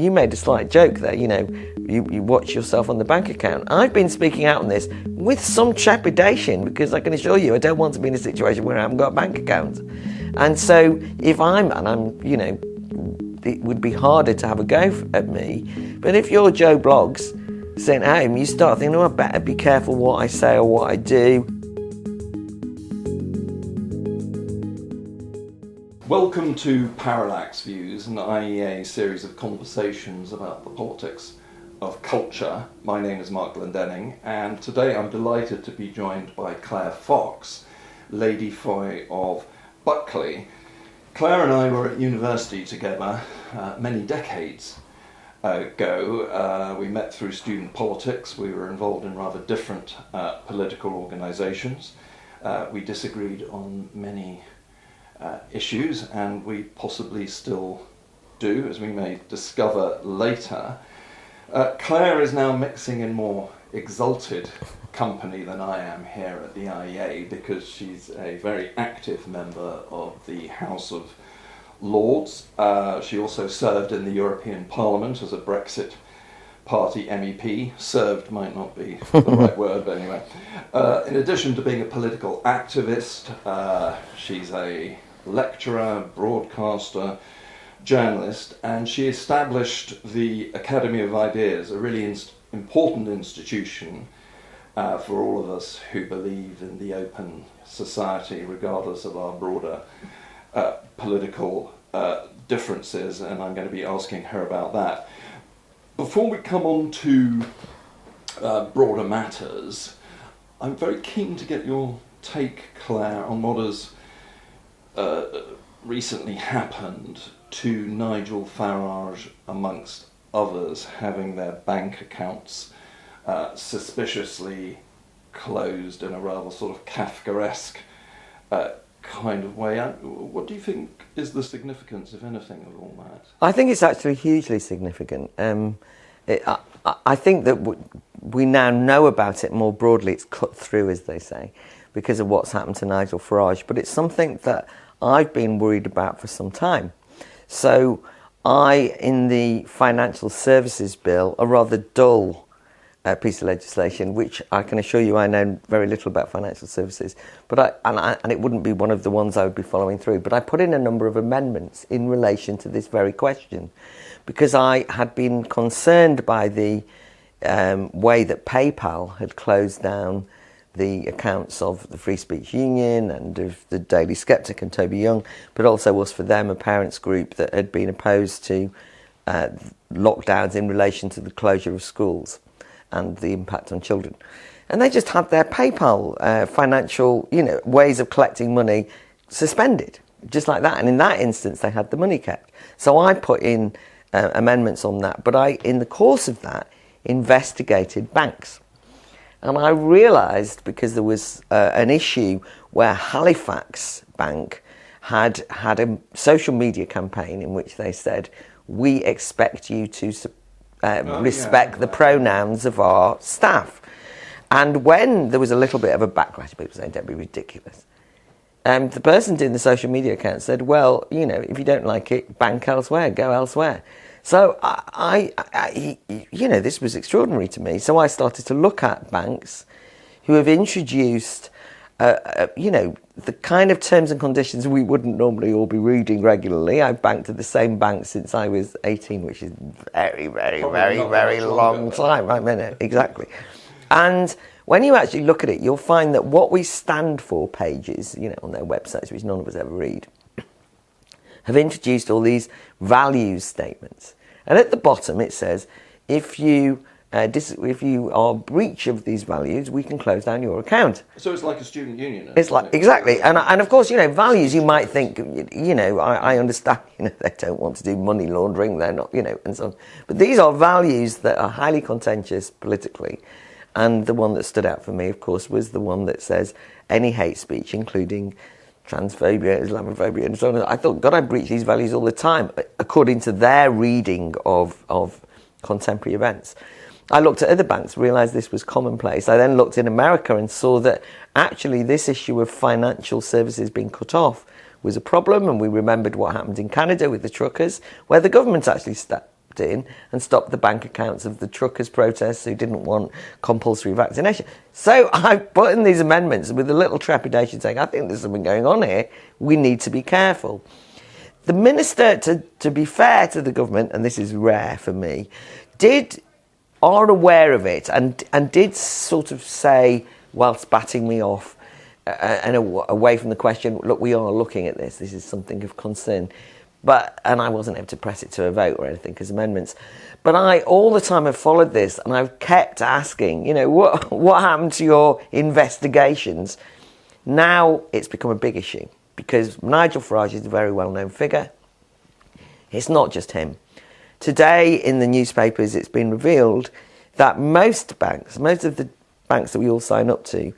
You made a slight joke there, you watch yourself on the bank account. I've been speaking out on this with some trepidation because I can assure you I don't want to be in a situation where I haven't got a bank account. And so if I'm, it would be harder to have a go at me, but if you're Joe Bloggs sitting at home, you start thinking, I better be careful what I say or what I do. Welcome to Parallax Views, an IEA series of conversations about the politics of culture. My name is Marc Glendening, and today I'm delighted to be joined by Claire Fox, Lady Foy of Buckley. Claire and I were at university together many decades ago. We met through student politics. We were involved in rather different political organisations. We disagreed on many issues, and we possibly still do, as we may discover later. Claire is now mixing in more exalted company than I am here at the IEA, because she's a very active member of the House of Lords. She also served in the European Parliament as a Brexit Party MEP. Served might not be the right word, but anyway. In addition to being a political activist, she's a lecturer, broadcaster, journalist, and she established the Academy of Ideas, a really important institution for all of us who believe in the open society, regardless of our broader political differences, and I'm going to be asking her about that. Before we come on to broader matters, I'm very keen to get your take, Claire, on what has recently happened to Nigel Farage, amongst others, having their bank accounts suspiciously closed in a rather sort of Kafkaesque kind of way. What do you think is the significance, if anything, of all that? I think it's actually hugely significant. I think that we now know about it more broadly. It's cut through, as they say, because of what's happened to Nigel Farage. But it's something that I've been worried about for some time. So in the Financial Services Bill, a rather dull piece of legislation, which I can assure you I know very little about financial services, but and it wouldn't be one of the ones I would be following through, but I put in a number of amendments in relation to this very question, because I had been concerned by the way that PayPal had closed down the accounts of the Free Speech Union and of the Daily Sceptic and Toby Young, but also was for them a parents group that had been opposed to lockdowns in relation to the closure of schools and the impact on children. And they just had their PayPal financial, ways of collecting money suspended, just like that. And in that instance, they had the money kept. So I put in amendments on that, but I, in the course of that, investigated banks. And I realised, because there was an issue where Halifax Bank had a social media campaign in which they said, we expect you to respect the pronouns of our staff. And when there was a little bit of a backlash, people saying, don't be ridiculous, the person doing the social media account said, well, if you don't like it, bank elsewhere, go elsewhere. So this was extraordinary to me. So I started to look at banks who have introduced, the kind of terms and conditions we wouldn't normally all be reading regularly. I've banked at the same bank since I was 18, which is very, very, very long time. Right, minute, exactly. And when you actually look at it, you'll find that what we stand for pages, on their websites, which none of us ever read, have introduced all these values statements. And at the bottom it says, if you are breach of these values, we can close down your account. So it's like a student union. It's like, exactly. And of course, values, you might think, I understand, they don't want to do money laundering, they're not, and so on. But these are values that are highly contentious politically. And the one that stood out for me, of course, was the one that says any hate speech, including transphobia, Islamophobia, and so on. I thought, God, I breach these values all the time, according to their reading of contemporary events. I looked at other banks, realised this was commonplace. I then looked in America and saw that actually this issue of financial services being cut off was a problem, and we remembered what happened in Canada with the truckers, where the government actually stepped stepped in and stopped the bank accounts of the truckers' protests who didn't want compulsory vaccination. So I put in these amendments with a little trepidation saying, I think there's something going on here. We need to be careful. The minister, to be fair to the government, and this is rare for me, are aware of it and did sort of say, whilst batting me off, and away from the question, look, we are looking at this. This is something of concern. And I wasn't able to press it to a vote or anything because amendments. But I, all the time, have followed this, and I've kept asking, what happened to your investigations? Now it's become a big issue because Nigel Farage is a very well-known figure. It's not just him. Today, in the newspapers, it's been revealed that most of the banks that we all sign up to,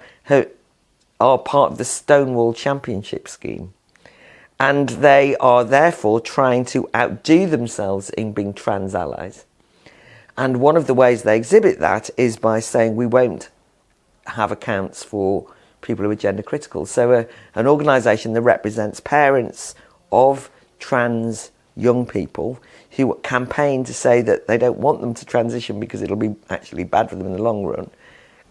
are part of the Stonewall Championship scheme. And they are therefore trying to outdo themselves in being trans allies. And one of the ways they exhibit that is by saying we won't have accounts for people who are gender critical. So an organisation that represents parents of trans young people who campaign to say that they don't want them to transition because it'll be actually bad for them in the long run,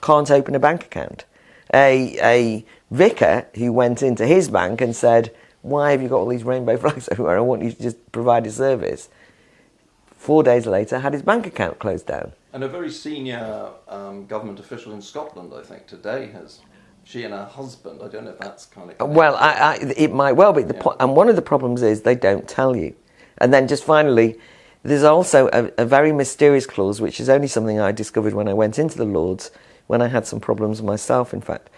can't open a bank account. A vicar who went into his bank and said, why have you got all these rainbow flags everywhere? I want you to just provide a service. 4 days later, had his bank account closed down. And a very senior government official in Scotland, I think, today she and her husband, I don't know if that's kind of... Well, it might well be. And one of the problems is they don't tell you. And then just finally, there's also a very mysterious clause, which is only something I discovered when I went into the Lords, when I had some problems myself, in fact,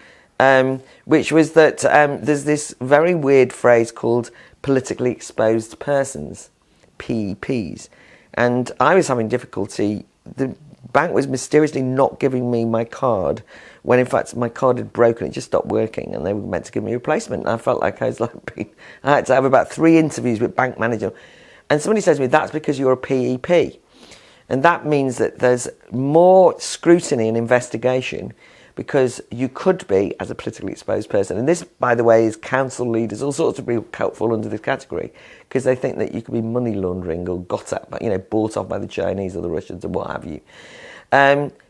which was that there's this very weird phrase called politically exposed persons, PEPs. And I was having difficulty. The bank was mysteriously not giving me my card when, in fact, my card had broken. It just stopped working, and they were meant to give me a replacement. And I felt like I had to have about 3 interviews with bank manager. And somebody says to me, that's because you're a PEP. And that means that there's more scrutiny and investigation because you could be as a politically exposed person. And this, by the way, is council leaders, all sorts of people fall under this category because they think that you could be money laundering or bought off by the Chinese or the Russians or what have you.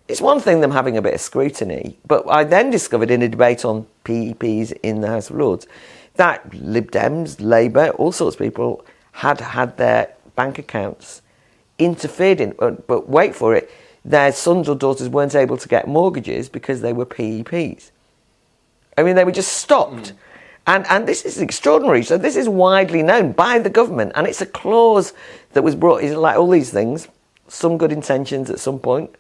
It's one thing them having a bit of scrutiny, but I then discovered in a debate on PEPs in the House of Lords that Lib Dems, Labour, all sorts of people had their bank accounts interfered in, but wait for it, their sons or daughters weren't able to get mortgages because they were PEPs. I mean, they were just stopped. And this is extraordinary. So this is widely known by the government, and it's a clause that was brought, is like all these things, some good intentions at some point,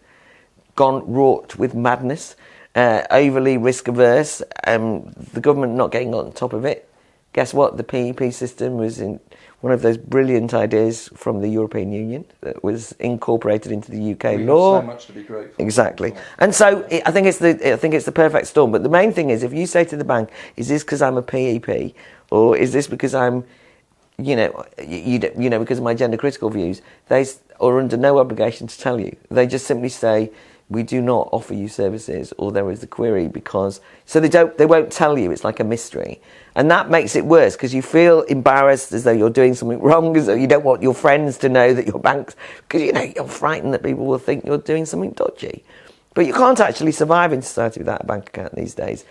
gone wrought with madness, overly risk averse, the government not getting on top of it. Guess what? The PEP system was in one of those brilliant ideas from the European Union that was incorporated into the UK law. So much to be grateful. Exactly. And so I think it's the perfect storm. But the main thing is, if you say to the bank, "Is this because I'm a PEP, or is this because I'm, because of my gender critical views?" They are under no obligation to tell you. They just simply say, "We do not offer you services," or there is a query because they won't tell you. It's like a mystery. And that makes it worse because you feel embarrassed as though you're doing something wrong, as though you don't want your friends to know that your bank's... Because, you're frightened that people will think you're doing something dodgy. But you can't actually survive in society without a bank account these days.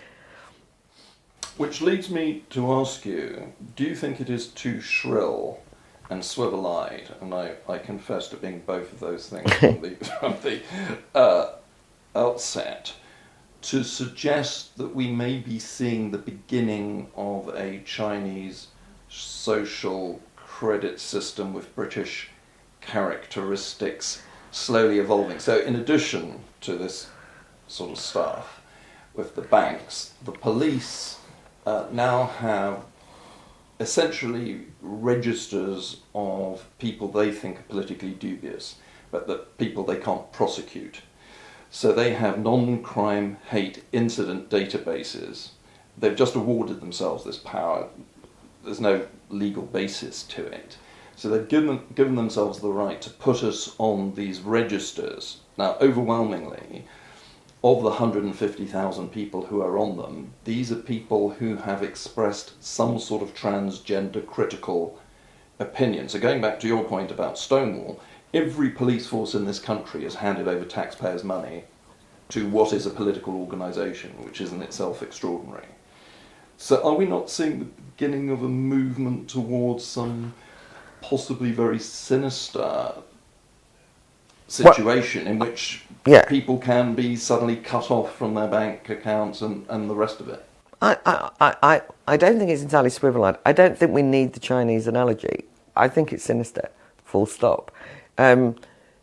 Which leads me to ask you, do you think it is too shrill and swivel-eyed, and I confess to being both of those things from the outset, to suggest that we may be seeing the beginning of a Chinese social credit system with British characteristics slowly evolving? So in addition to this sort of stuff with the banks, the police now have essentially registers of people they think are politically dubious, but that people they can't prosecute. So they have non-crime hate incident databases. They've just awarded themselves this power. There's no legal basis to it. So they've given themselves the right to put us on these registers. Now, overwhelmingly, of the 150,000 people who are on them, these are people who have expressed some sort of transgender critical opinion. So going back to your point about Stonewall, every police force in this country has handed over taxpayers' money to what is a political organisation, which is in itself extraordinary. So are we not seeing the beginning of a movement towards some possibly very sinister situation in which people can be suddenly cut off from their bank accounts and the rest of it? I don't think it's entirely swivel-eyed. I don't think we need the Chinese analogy. I think it's sinister, full stop.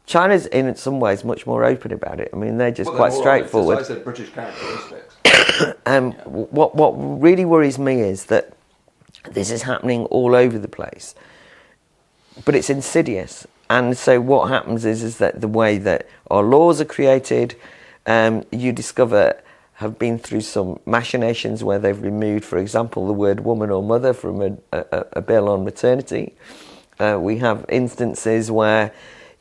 China's in some ways much more open about it. I mean, they're just quite straightforward. Honest, as I said, British characteristics. What really worries me is that this is happening all over the place, but it's insidious. And so what happens is that the way that our laws are created, you discover, have been through some machinations where they've removed, for example, the word woman or mother from a bill on maternity. We have instances where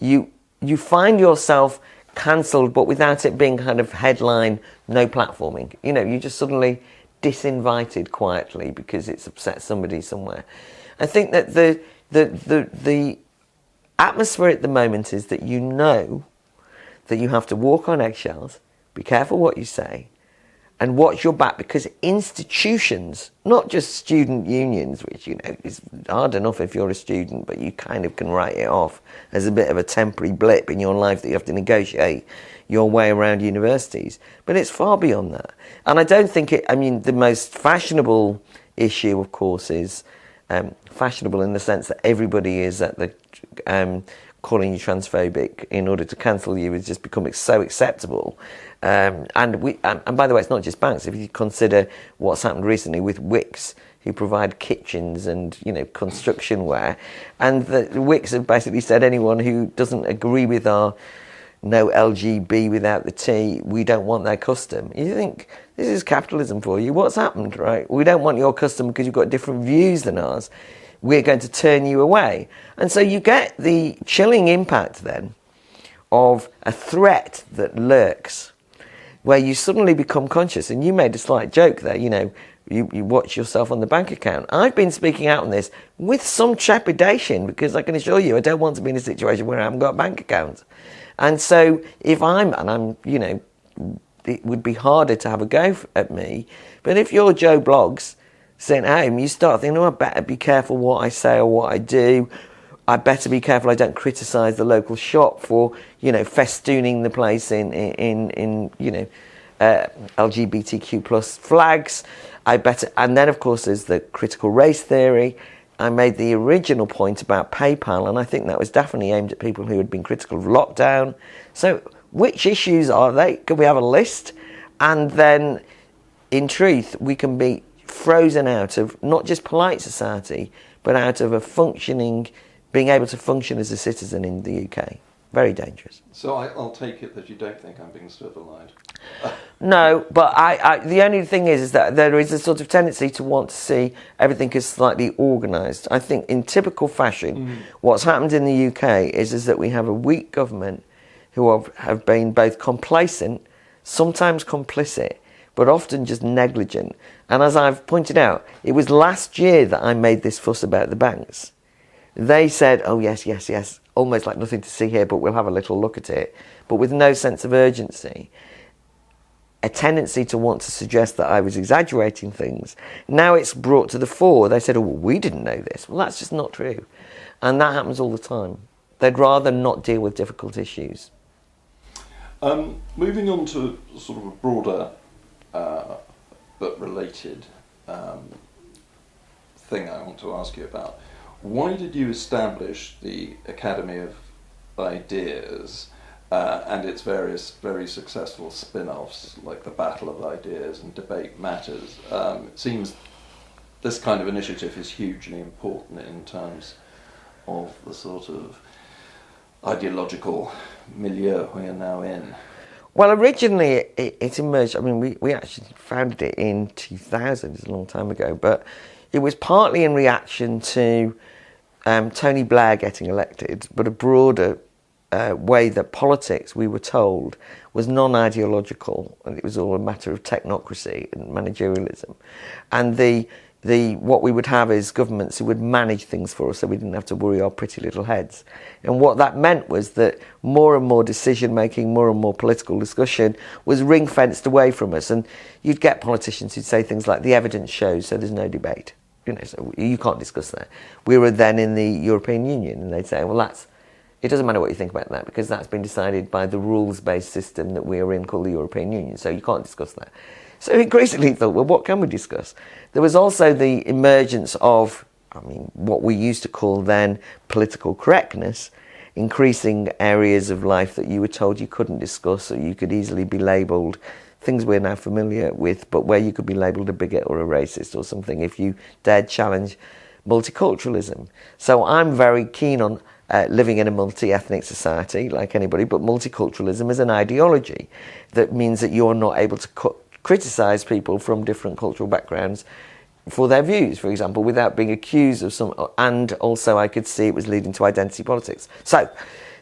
you find yourself cancelled, but without it being kind of headline, no platforming. You know, you just suddenly disinvited quietly because it's upset somebody somewhere. I think that the atmosphere at the moment is that you know that you have to walk on eggshells, be careful what you say, and watch your back, because institutions, not just student unions, which, you know, is hard enough if you're a student, but you kind of can write it off as a bit of a temporary blip in your life that you have to negotiate your way around universities. But it's far beyond that. And I don't think I mean, the most fashionable issue, of course, is fashionable in the sense that everybody is at the calling you transphobic in order to cancel you is just becoming so acceptable. And by the way, it's not just banks. If you consider what's happened recently with Wix, who provide kitchens and, you know, construction ware, and the Wix have basically said anyone who doesn't agree with our no LGB without the T, we don't want their custom. You think, this is capitalism for you. What's happened, right? We don't want your custom because you've got different views than ours. We're going to turn you away. And so you get the chilling impact then of a threat that lurks, where you suddenly become conscious. And you made a slight joke there, you know, you watch yourself on the bank account. I've been speaking out on this with some trepidation, because I can assure you I don't want to be in a situation where I haven't got a bank account. And so if I'm, you know, it would be harder to have a go at me. But if you're Joe Bloggs sitting at home, you start thinking, oh, I better be careful what I say or what I do. I better be careful I don't criticise the local shop for, you know, festooning the place in you know, LGBTQ plus flags. And then, of course, there's the critical race theory. I made the original point about PayPal, and I think that was definitely aimed at people who had been critical of lockdown. So which issues are they? Can we have a list? And then, in truth, we can be frozen out of not just polite society, but out of a functioning, being able to function as a citizen in the UK. Very dangerous. So I'll take it that you don't think I'm being swivel-eyed. No, but the only thing is that there is a sort of tendency to want to see everything as slightly organised. I think in typical fashion, what's happened in the UK is that we have a weak government who have been both complacent, sometimes complicit, but often just negligent. And as I've pointed out, it was last year that I made this fuss about the banks. They said, oh, yes, almost like nothing to see here, but we'll have a little look at it, but with no sense of urgency. A tendency to want to suggest that I was exaggerating things. Now it's brought to the fore. They said, oh, well, we didn't know this. Well, that's just not true. And that happens all the time. They'd rather not deal with difficult issues. Moving on to sort of a broader but related thing I want to ask you about. Why did you establish the Academy of Ideas and its various very successful spin-offs, like the Battle of Ideas and Debate Matters? It seems this kind of initiative is hugely important in terms of the sort of ideological milieu we are now in. Well, originally it emerged, I mean, we actually founded it in 2000, it's a long time ago, but it was partly in reaction to Tony Blair getting elected, but a broader way that politics, we were told, was non-ideological, and it was all a matter of technocracy and managerialism. And the what we would have is governments who would manage things for us, so we didn't have to worry our pretty little heads. And what that meant was that more and more decision making, more and more political discussion was ring fenced away from us. And you'd get politicians who'd say things like, the evidence shows, so there's no debate. So you can't discuss that. We were then in the European Union, and they'd say, well, it doesn't matter what you think about that, because that's been decided by the rules-based system that we are in called the European Union, so you can't discuss that. So increasingly thought, well, what can we discuss? There was also the emergence of, what we used to call then political correctness, increasing areas of life that you were told you couldn't discuss, or you could easily be labelled, things we're now familiar with, but where you could be labelled a bigot or a racist or something if you dared challenge multiculturalism. So I'm very keen on living in a multi-ethnic society, like anybody, but multiculturalism is an ideology that means that you're not able to criticise people from different cultural backgrounds for their views, for example, without being accused of some. And also I could see it was leading to identity politics. So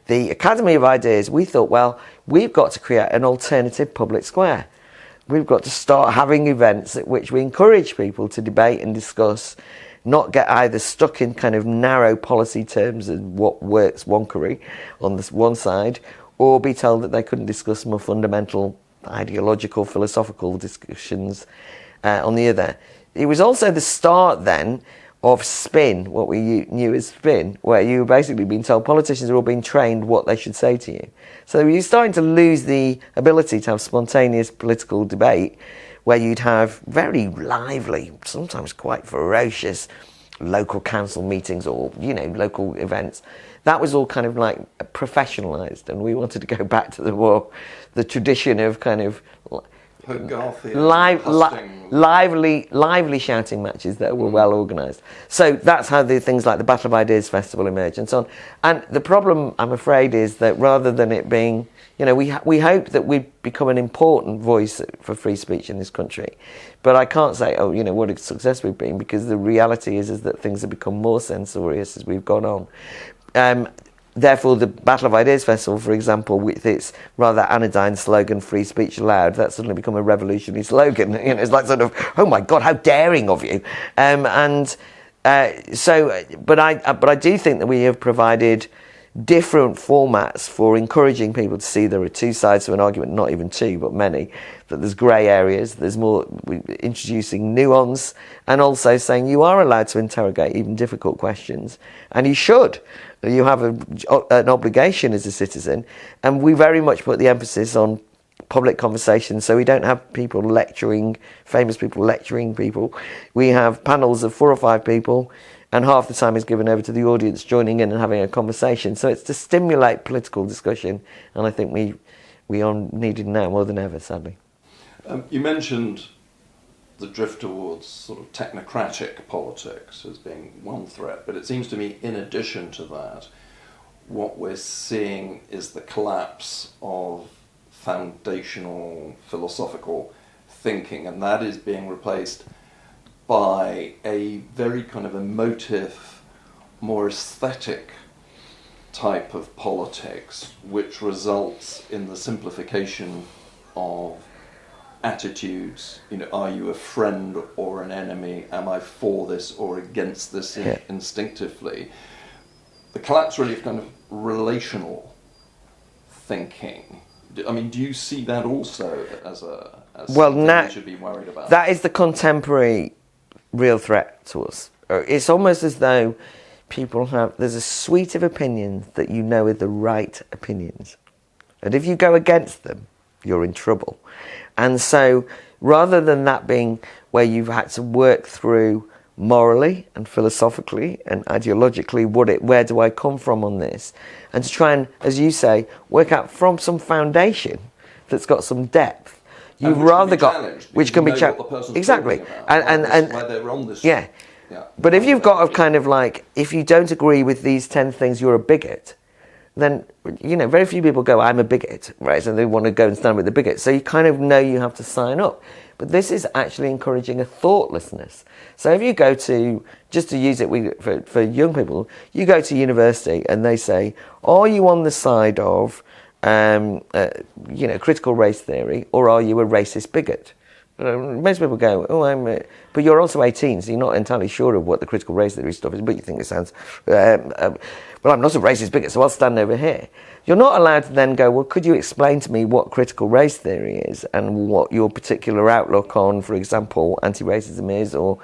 the Academy of Ideas, we thought, well, we've got to create an alternative public square. We've got to start having events at which we encourage people to debate and discuss, not get either stuck in kind of narrow policy terms and what works wonkery on this one side, or be told that they couldn't discuss more fundamental ideological, philosophical discussions on the other. It was also the start then of spin, what we knew as spin, where you were basically being told politicians are all being trained what they should say to you. So you're starting to lose the ability to have spontaneous political debate, where you'd have very lively, sometimes quite ferocious local council meetings or, local events. That was all kind of like professionalised, and we wanted to go back to the tradition of kind of lively shouting matches that were well organised. So that's how the things like the Battle of Ideas Festival emerged and so on. And the problem, I'm afraid, is that rather than it being, we hope that we become an important voice for free speech in this country. But I can't say, what a success we've been, because the reality is that things have become more censorious as we've gone on. Therefore, the Battle of Ideas Festival, for example, with its rather anodyne slogan, free speech allowed, that's suddenly become a revolutionary slogan. It's like sort of, oh my God, how daring of you. But I do think that we have provided different formats for encouraging people to see there are two sides to an argument, not even two, but many, that there's grey areas, there's more, introducing nuance, and also saying you are allowed to interrogate even difficult questions, and you should. You have an obligation as a citizen, and we very much put the emphasis on public conversation, so we don't have people lecturing, famous people lecturing people. We have panels of 4 or 5 people, and half the time is given over to the audience joining in and having a conversation. So it's to stimulate political discussion, and I think we are needed now more than ever, sadly. You mentioned the drift towards sort of technocratic politics as being one threat, but it seems to me, in addition to that, what we're seeing is the collapse of foundational philosophical thinking, and that is being replaced by a very kind of emotive, more aesthetic type of politics, which results in the simplification of attitudes. Are you a friend or an enemy? Am I for this or against this instinctively? The collapse really of kind of relational thinking. Do you see that also as something we should be worried about? That is the contemporary real threat to us. It's almost as though there's a suite of opinions that are the right opinions. And if you go against them, you're in trouble. And so rather than that being where you've had to work through morally and philosophically and ideologically where do I come from on this, and to try and, as you say, work out from some foundation that's got some depth, you've rather got which can be challenged. Exactly. And where they're on this. Yeah. But if you've got a kind of like, if you don't agree with these 10 things, you're a bigot, then, very few people go, I'm a bigot, right? So they want to go and stand with the bigot. So you kind of know you have to sign up. But this is actually encouraging a thoughtlessness. So if you go to, just to use it for young people, you go to university and they say, are you on the side of, critical race theory, or are you a racist bigot? Most people go, oh, but you're also 18, so you're not entirely sure of what the critical race theory stuff is, but you think it sounds, well, I'm not a racist bigot, so I'll stand over here. You're not allowed to then go, well, could you explain to me what critical race theory is and what your particular outlook on, for example, anti-racism is or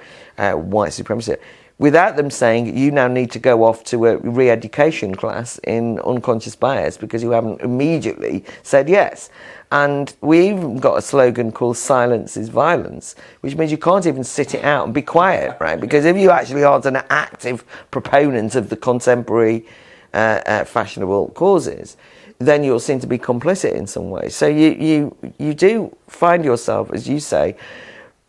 white supremacy, without them saying you now need to go off to a re-education class in unconscious bias because you haven't immediately said yes. And we even got a slogan called "Silence is Violence," which means you can't even sit it out and be quiet, right? Because if you actually aren't an active proponent of the contemporary fashionable causes, then you'll seem to be complicit in some way. So you do find yourself, as you say,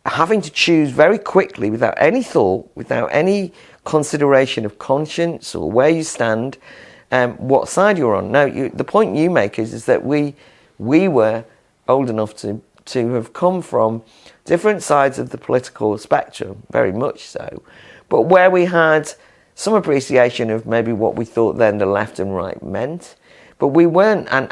having to choose very quickly, without any thought, without any consideration of conscience or where you stand, what side you're on. Now, the point you make is that we were old enough to have come from different sides of the political spectrum, very much so, but where we had some appreciation of maybe what we thought then the left and right meant. But we weren't, and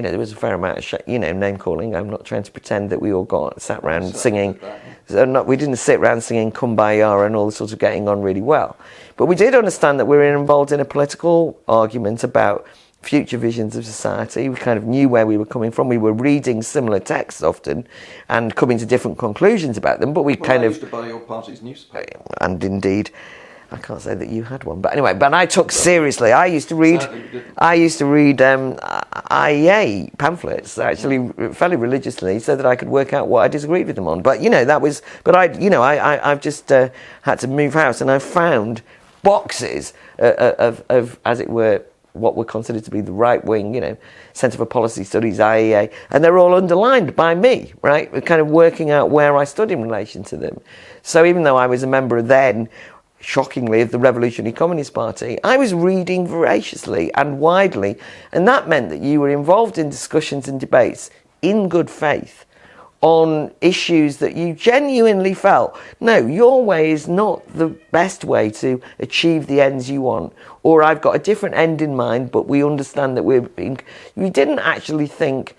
there was a fair amount of name calling. I'm not trying to pretend that we all sat around singing. We didn't sit around singing Kumbaya and all the sorts of getting on really well. But we did understand that we were involved in a political argument about future visions of society. We kind of knew where we were coming from. We were reading similar texts often and coming to different conclusions about them. But I used to buy your party's newspaper. And indeed, I can't say that you had one, but anyway. But I took seriously. I used to read IEA pamphlets actually fairly religiously, so that I could work out what I disagreed with them on. But that was. But I've just had to move house, and I found boxes of as it were, what were considered to be the right wing, Centre for Policy Studies, IEA, and they're all underlined by me, right? We're kind of working out where I stood in relation to them. So even though I was a member then, shockingly, of the Revolutionary Communist Party, I was reading voraciously and widely, and that meant that you were involved in discussions and debates in good faith on issues that you genuinely felt, no, your way is not the best way to achieve the ends you want, or I've got a different end in mind, but we understand that we didn't actually think,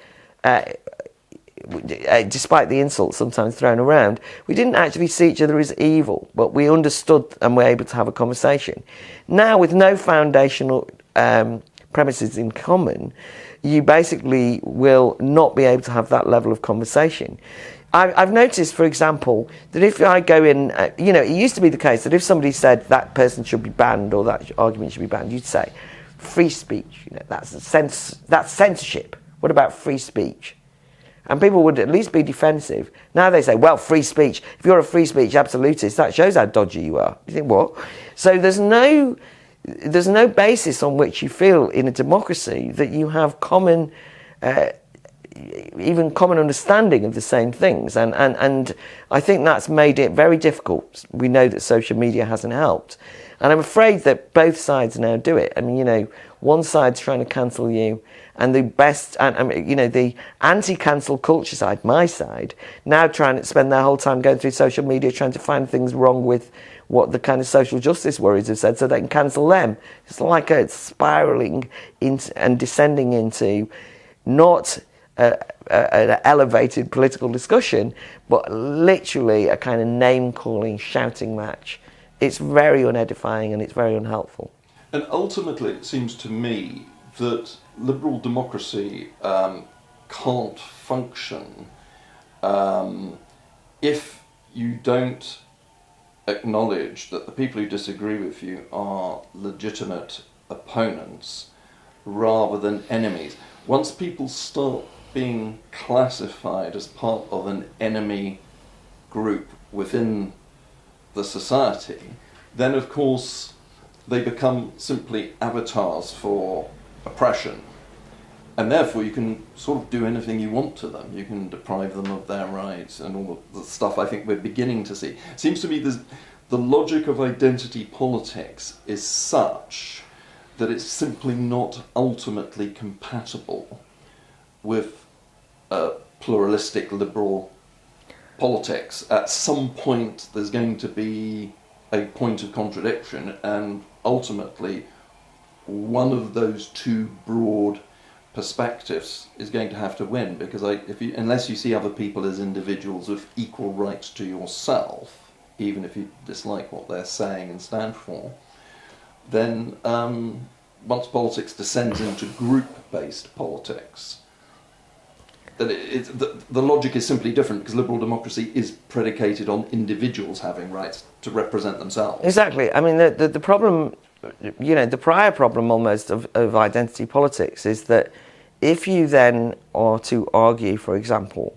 despite the insults sometimes thrown around, we didn't actually see each other as evil, but we understood and were able to have a conversation. Now, with no foundational premises in common, you basically will not be able to have that level of conversation. I've noticed, for example, that if I go in, it used to be the case that if somebody said that person should be banned or that argument should be banned, you'd say, free speech, that's censorship. What about free speech? And people would at least be defensive. Now they say, well, free speech, if you're a free speech absolutist, that shows how dodgy you are. You think, what? So there's no basis on which you feel in a democracy that you have common understanding of the same things. And I think that's made it very difficult. We know that social media hasn't helped. And I'm afraid that both sides now do it. I mean, one side's trying to cancel you, and the anti-cancel culture side, my side, now trying to spend their whole time going through social media trying to find things wrong with what the kind of social justice worries have said so they can cancel them. It's like it's spiralling into and descending into not an elevated political discussion, but literally a kind of name-calling, shouting match. It's very unedifying and it's very unhelpful. And ultimately, it seems to me that liberal democracy can't function if you don't acknowledge that the people who disagree with you are legitimate opponents rather than enemies. Once people start being classified as part of an enemy group within the society, then of course they become simply avatars for oppression. And therefore you can sort of do anything you want to them. You can deprive them of their rights and all the stuff I think we're beginning to see. It seems to me the logic of identity politics is such that it's simply not ultimately compatible with pluralistic liberal politics. At some point there's going to be a point of contradiction, and ultimately one of those two broad perspectives is going to have to win, because unless you see other people as individuals with equal rights to yourself, even if you dislike what they're saying and stand for, then once politics descends into group-based politics, then the logic is simply different, because liberal democracy is predicated on individuals having rights to represent themselves. Exactly. I mean, the problem, the prior problem almost of identity politics is that if you then are to argue, for example,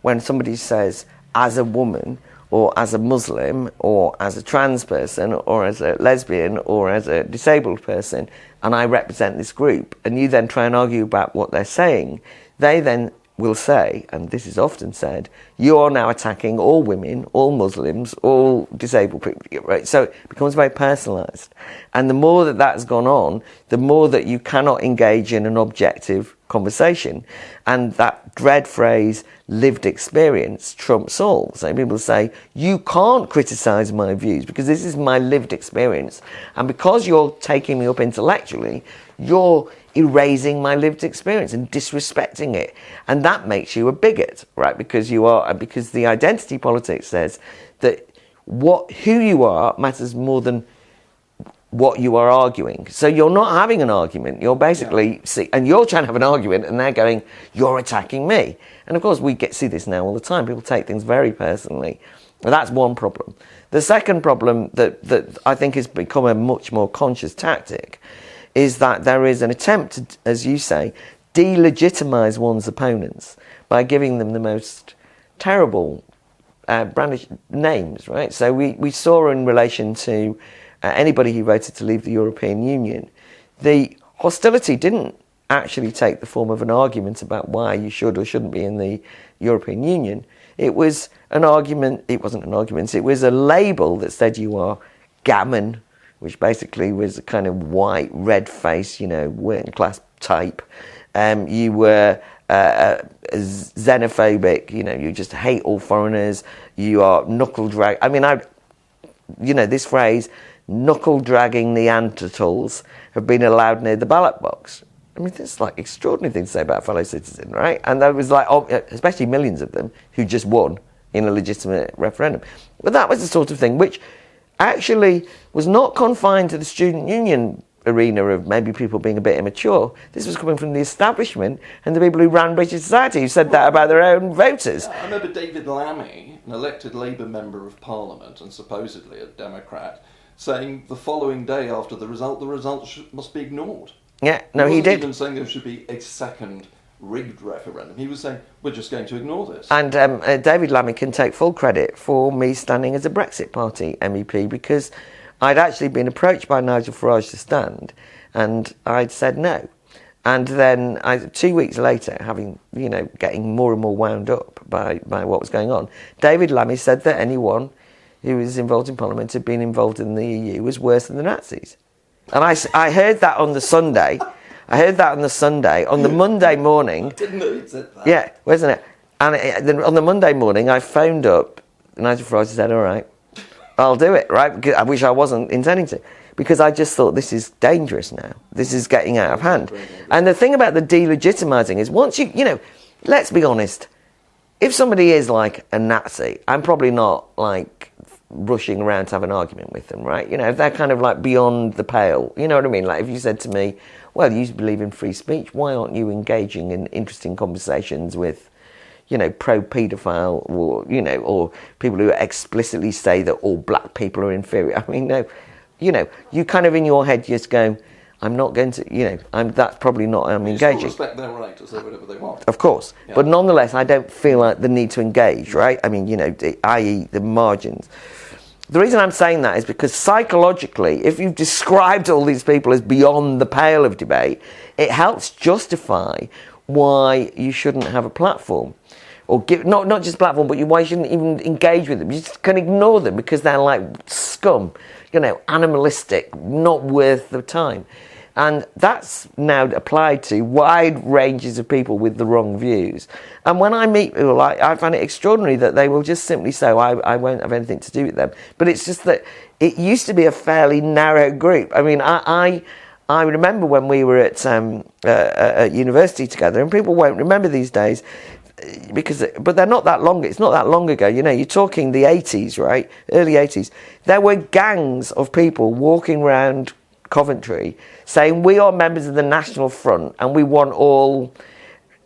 when somebody says, as a woman, or as a Muslim, or as a trans person, or as a lesbian, or as a disabled person, and I represent this group, and you then try and argue about what they're saying, they then will say, and this is often said, you are now attacking all women, all Muslims, all disabled people, right? So it becomes very personalised. And the more that that's gone on, the more that you cannot engage in an objective conversation. And that dread phrase, lived experience, trumps all. So people say, you can't criticise my views because this is my lived experience. And because you're taking me up intellectually, you're erasing my lived experience and disrespecting it, and that makes you a bigot, right? Because the identity politics says that who you are matters more than what you are arguing. So you're not having an argument. You're basically and you're trying to have an argument, and they're going, "You're attacking me." And of course, we see this now all the time. People take things very personally. And that's one problem. The second problem that I think has become a much more conscious tactic is that there is an attempt to, as you say, delegitimise one's opponents by giving them the most terrible brandish names, right? So we saw in relation to anybody who voted to leave the European Union, the hostility didn't actually take the form of an argument about why you should or shouldn't be in the European Union. It was an argument, it wasn't an argument, it was a label that said you are gammon, which basically was a kind of white, red face, working class type. You were xenophobic, you just hate all foreigners. You are knuckle drag. I mean, this phrase, knuckle dragging Neanderthals, have been allowed near the ballot box. I mean, that's like extraordinary thing to say about a fellow citizen, right? And there was especially millions of them who just won in a legitimate referendum. But that was the sort of thing which actually was not confined to the student union arena of maybe people being a bit immature. This was coming from the establishment and the people who ran British society, who said that about their own voters. I remember David Lammy, an elected Labour member of Parliament and supposedly a Democrat, saying the following day after the result must be ignored. Yeah, no, he did. He wasn't even saying there should be a second rigged referendum. He was saying, we're just going to ignore this. And David Lammy can take full credit for me standing as a Brexit Party MEP, because I'd actually been approached by Nigel Farage to stand, and I'd said no. And then 2 weeks later, having, getting more and more wound up by what was going on, David Lammy said that anyone who was involved in Parliament had been involved in the EU was worse than the Nazis. And I heard that on the Sunday. On the Monday morning. I didn't know he'd said that. Yeah, wasn't it? And then on the Monday morning, I phoned up Nigel Farage and said, all right, I'll do it, right? Which I wasn't intending to. Because I just thought, this is dangerous now. This is getting out of hand. And the thing about the delegitimising is, once let's be honest, if somebody is like a Nazi, I'm probably not rushing around to have an argument with them, right? If they're kind of beyond the pale, you know what I mean? Like if you said to me, well, you believe in free speech, why aren't you engaging in interesting conversations with, pro-paedophile or, or people who explicitly say that all black people are inferior? I mean, no, you kind of in your head just go, I'm not going to, that's probably not, I'm engaging. You still respect their right to say whatever they want. Of course. Yeah. But nonetheless, I don't feel like the need to engage, right? I mean, i.e. the margins. The reason I'm saying that is because psychologically, if you've described all these people as beyond the pale of debate, it helps justify why you shouldn't have a platform. Or not just a platform, but why you shouldn't even engage with them. You just can ignore them because they're like scum, animalistic, not worth the time. And that's now applied to wide ranges of people with the wrong views. And when I meet people, I find it extraordinary that they will just simply say, I won't have anything to do with them. But it's just that it used to be a fairly narrow group. I mean, I I remember when we were at university together, and people won't remember these days, but they're not that long. It's not that long ago. You're talking the 80s, right? Early 80s. There were gangs of people walking around Coventry saying, we are members of the National Front and we want all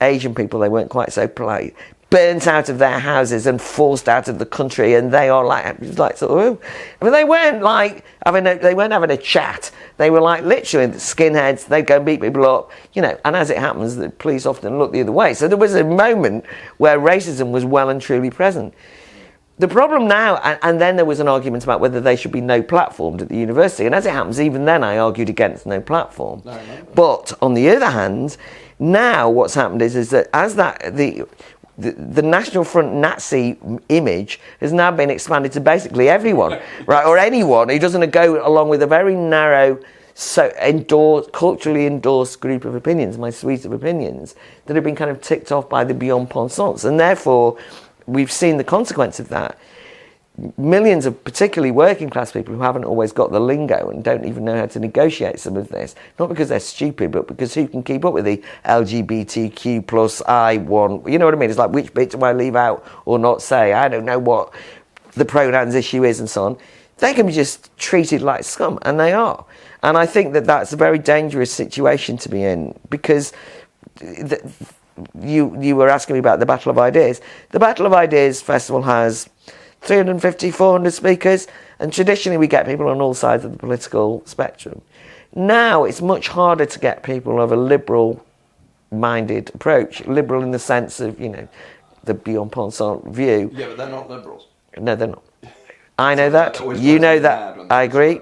Asian people, they weren't quite so polite, burnt out of their houses and forced out of the country, and they are like sort of, I mean, they weren't like they weren't having a chat. They were like literally skinheads. They'd go and beat people up, and as it happens, the police often look the other way. So there was a moment where racism was well and truly present. The problem now, and then there was an argument about whether they should be no platformed at the university, and as it happens, even then I argued against no platform. No. But on the other hand, now what's happened is that as the National Front Nazi image has now been expanded to basically everyone, right, or anyone who doesn't go along with a very narrow, culturally endorsed group of opinions, my suite of opinions, that have been kind of ticked off by the bien-pensants, and therefore we've seen the consequence of that. Millions of particularly working class people who haven't always got the lingo and don't even know how to negotiate some of this, not because they're stupid, but because who can keep up with the LGBTQ plus I want, you know what I mean? It's like, which bit do I leave out or not say? I don't know what the pronouns issue is and so on. They can be just treated like scum, and they are. And I think that that's a very dangerous situation to be in, because you were asking me about the Battle of Ideas. The Battle of Ideas Festival has 350, 400 speakers, and traditionally we get people on all sides of the political spectrum. Now it's much harder to get people of a liberal-minded approach, liberal in the sense of, the bien-pensant view. Yeah, but they're not liberals. No, they're not. I know that. You know that. I agree.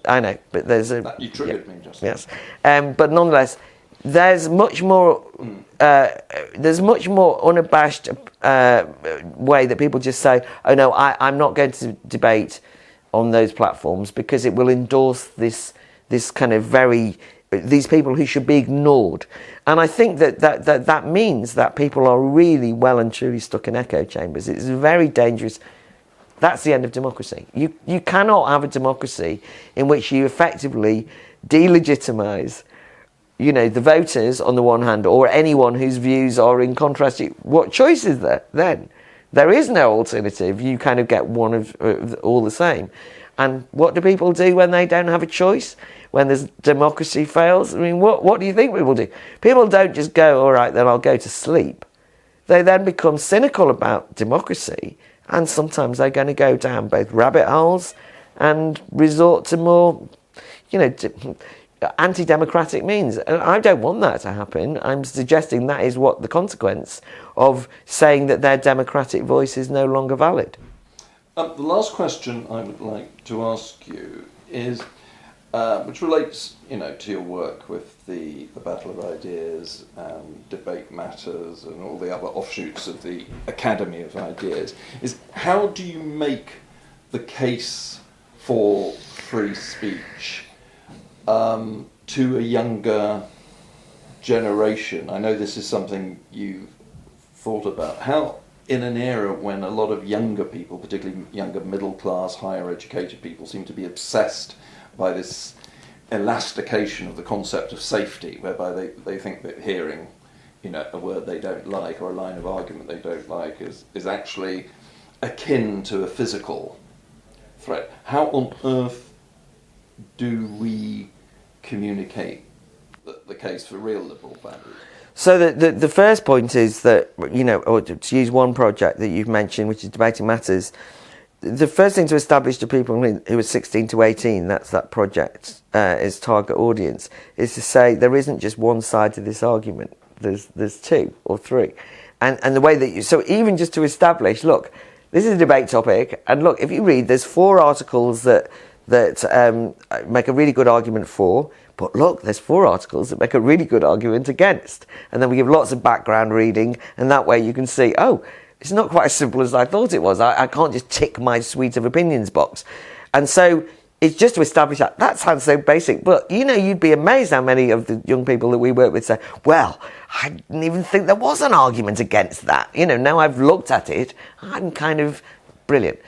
I know, but there's a... You triggered me just. Yes. But nonetheless, there's much more unabashed way that people just say, oh no, I'm not going to debate on those platforms because it will endorse this kind of these people who should be ignored. And I think that means that people are really well and truly stuck in echo chambers. It's very dangerous. That's the end of democracy. You cannot have a democracy in which you effectively delegitimise the voters on the one hand, or anyone whose views are in contrast. What choice is there then? There is no alternative. You kind of get one of all the same. And what do people do when they don't have a choice? When this democracy fails? I mean, what do you think people do? People don't just go, all right, then I'll go to sleep. They then become cynical about democracy, and sometimes they're going to go down both rabbit holes and resort to more, anti-democratic means. And I don't want that to happen. I'm suggesting that is what the consequence of saying that their democratic voice is no longer valid. The last question I would like to ask you is, which relates, to your work with the Battle of Ideas and Debate Matters and all the other offshoots of the Academy of Ideas, is how do you make the case for free speech to a younger generation? I know this is something you've thought about. How, in an era when a lot of younger people, particularly younger middle class, higher educated people, seem to be obsessed by this elastication of the concept of safety, whereby they think that hearing, a word they don't like or a line of argument they don't like is actually akin to a physical threat. How on earth do we communicate the case for real liberal values? So the first point is that, or to use one project that you've mentioned, which is Debating Matters, the first thing to establish to people who are 16 to 18, that's that project, is target audience, is to say there isn't just one side to this argument. There's two or three. And the way that so even just to establish, look, this is a debate topic, and look, if you read, there's 4 articles that make a really good argument for, but look, there's 4 articles that make a really good argument against. And then we give lots of background reading, and that way you can see, oh, it's not quite as simple as I thought it was. I can't just tick my suite of opinions box. And so it's just to establish that. That sounds so basic, but you'd be amazed how many of the young people that we work with say, well, I didn't even think there was an argument against that. Now I've looked at it, I'm kind of brilliant.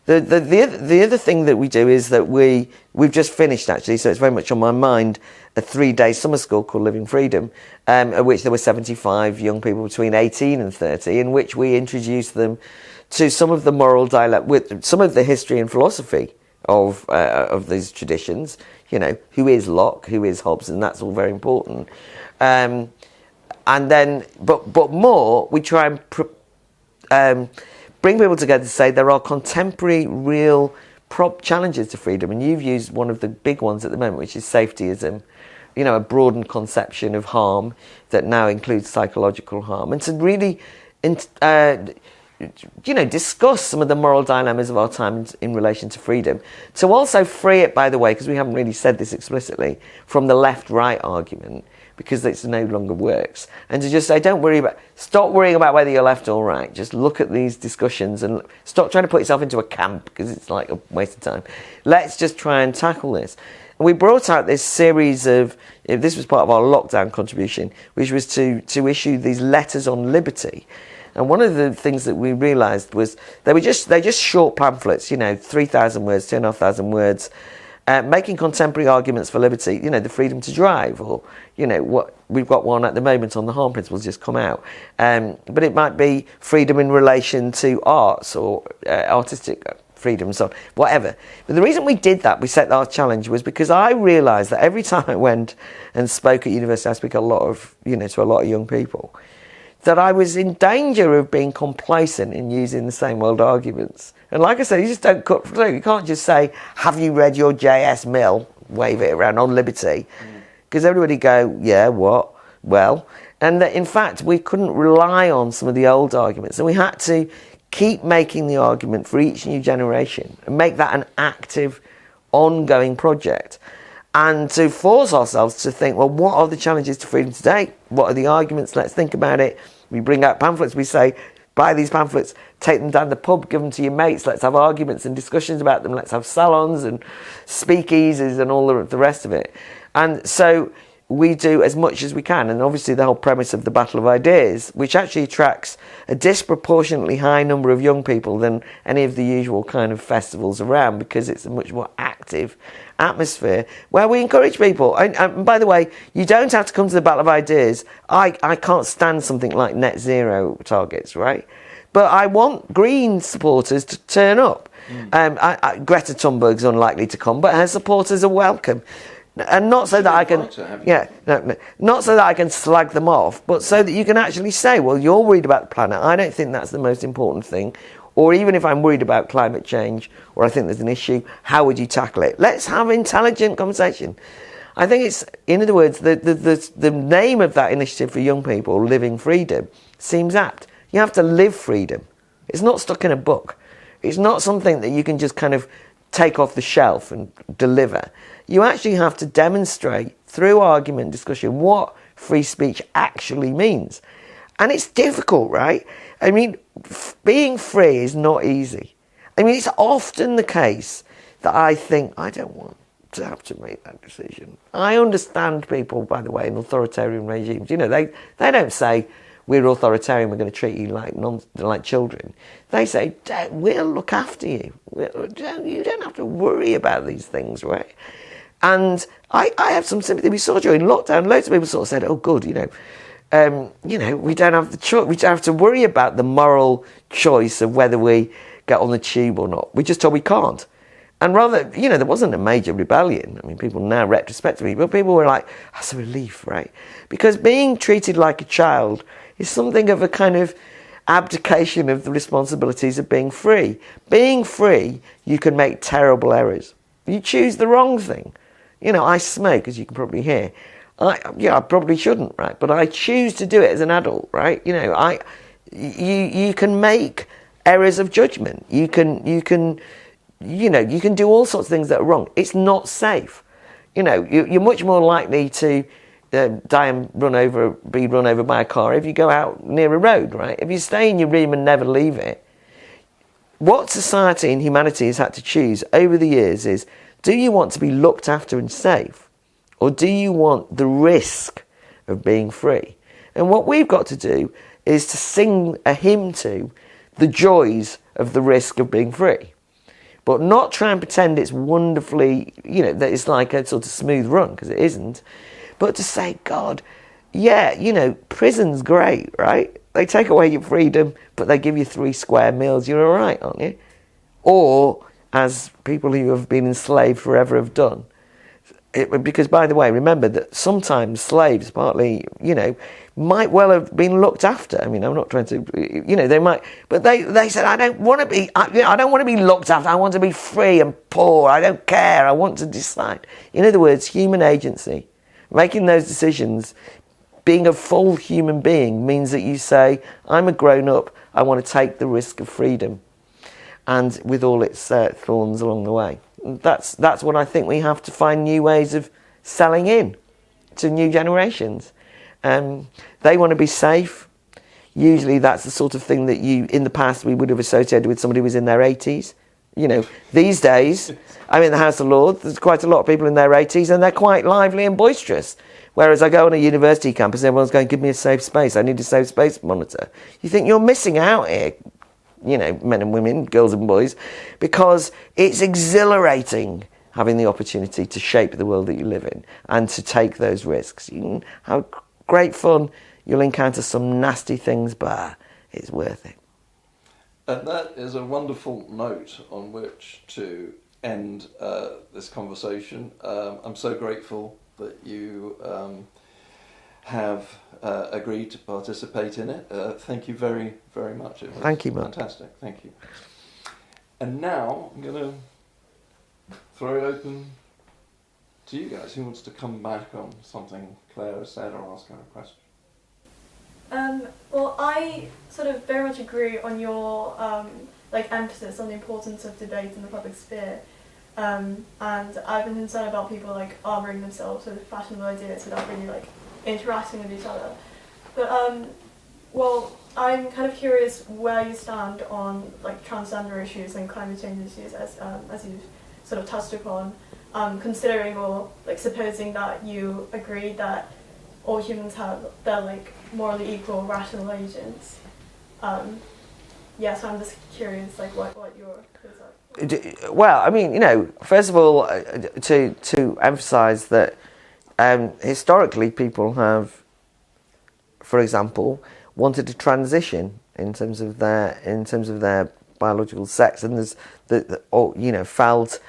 The other thing that we do is that we've just finished, actually, so it's very much on my mind, a 3-day summer school called Living Freedom, at which there were 75 young people between 18 and 30, in which we introduced them to some of the moral dilemma, with some of the history and philosophy of these traditions. You know, who is Locke, who is Hobbes, and that's all very important. And then, but more, we try and bring people together to say there are contemporary, real challenges to freedom, and you've used one of the big ones at the moment, which is safetyism. You know, a broadened conception of harm that now includes psychological harm, and to really, discuss some of the moral dilemmas of our time in relation to freedom. To also free it, by the way, because we haven't really said this explicitly, from the left-right argument, because it no longer works, and to just say, stop worrying about whether you're left or right. Just look at these discussions and stop trying to put yourself into a camp, because it's like a waste of time. Let's just try and tackle this. And we brought out this series of, this was part of our lockdown contribution, which was to issue these letters on liberty. And one of the things that we realised was they're just short pamphlets, 3,000 words, 2,500 words, making contemporary arguments for liberty, the freedom to drive, or, what we've got one at the moment on the harm principles just come out. But it might be freedom in relation to arts or artistic freedom, so whatever. But the reason we did that, we set our challenge, was because I realised that every time I went and spoke at university, I speak a lot of, to a lot of young people, that I was in danger of being complacent in using the same old arguments. And like I said, you just don't cut through. You can't just say, have you read your J.S. Mill, wave it around on liberty, because everybody go, yeah, what? Well, and that in fact we couldn't rely on some of the old arguments, and we had to keep making the argument for each new generation and make that an active, ongoing project, and to force ourselves to think, well, what are the challenges to freedom today? What are the arguments? Let's think about it. We bring out pamphlets, we say, buy these pamphlets, take them down the pub, give them to your mates, let's have arguments and discussions about them, let's have salons and speakeasies and all the rest of it. And so we do as much as we can, and obviously the whole premise of the Battle of Ideas, which actually attracts a disproportionately high number of young people than any of the usual kind of festivals around, because it's a much more active atmosphere where we encourage people. And by the way, you don't have to come to the Battle of Ideas. I can't stand something like net zero targets, right? But I want Green supporters to turn up. Greta Thunberg's unlikely to come, but her supporters are welcome. And not so that I can, not so that I can slag them off, but so that you can actually say, well, you're worried about the planet. I don't think that's the most important thing. Or even if I'm worried about climate change, or I think there's an issue, how would you tackle it? Let's have intelligent conversation. I think it's, in other words, the name of that initiative for young people, Living Freedom, seems apt. You have to live freedom. It's not stuck in a book. It's not something that you can just kind of take off the shelf and deliver. You actually have to demonstrate through argument discussion what free speech actually means. And it's difficult, right? I mean, being free is not easy. I mean, it's often the case that I think, I don't want to have to make that decision. I understand people, by the way, in authoritarian regimes. They don't say, we're authoritarian, we're going to treat you like children. They say, we'll look after you. You don't have to worry about these things, right? And I have some sympathy. We saw during lockdown, loads of people sort of said, oh, good, we don't have the choice. We don't have to worry about the moral choice of whether we get on the tube or not. We're just told we can't. And rather, there wasn't a major rebellion. I mean, people now retrospectively, but people were like, that's a relief, right? Because being treated like a child is something of a kind of abdication of the responsibilities of being free. Being free, you can make terrible errors. You choose the wrong thing. I smoke, as you can probably hear. I probably shouldn't, right? But I choose to do it as an adult, right? You can make errors of judgment. You can do all sorts of things that are wrong. It's not safe. You're much more likely to die and be run over by a car if you go out near a road, right? If you stay in your room and never leave it. What society and humanity has had to choose over the years is, do you want to be looked after and safe? Or do you want the risk of being free? And what we've got to do is to sing a hymn to the joys of the risk of being free. but not try and pretend it's wonderfully, that it's like a sort of smooth run, because it isn't. But to say, God, yeah, prison's great, right? They take away your freedom, but they give you 3 square meals. You're all right, aren't you? Or, as people who have been enslaved forever have done. Because, by the way, remember that sometimes slaves partly, might well have been looked after. I mean, I'm not trying to, they might, but they said, I don't want to be looked after. I want to be free and poor. I don't care. I want to decide. In other words, human agency, making those decisions. Being a full human being means that you say, I'm a grown-up, I want to take the risk of freedom, and with all its thorns along the way. That's what I think we have to find new ways of selling in to new generations. They want to be safe. Usually that's the sort of thing that in the past, we would have associated with somebody who was in their 80s. These days, I'm in the House of Lords, there's quite a lot of people in their 80s, and they're quite lively and boisterous. Whereas I go on a university campus, everyone's going, give me a safe space. I need a safe space monitor. You think you're missing out here, men and women, girls and boys, because it's exhilarating having the opportunity to shape the world that you live in and to take those risks. You can have great fun. You'll encounter some nasty things, but it's worth it. And that is a wonderful note on which to end this conversation. I'm so grateful that you have agreed to participate in it. Thank you very, very much. It was Thank you, Marc. Fantastic, thank you. And now I'm going to throw it open to you guys. Who wants to come back on something Claire has said or ask her a question? Well, I sort of very much agree on your emphasis on the importance of debate in the public sphere. And I've been concerned about people armoring themselves with fashionable ideas without really interacting with each other. But I'm kind of curious where you stand on transgender issues and climate change issues, as you've sort of touched upon, considering or supposing that you agree that all humans they're morally equal, rational agents. So I'm just curious what your thoughts are. Well, I mean, first of all, to emphasise that historically people have, for example, wanted to transition in terms of their biological sex, and felt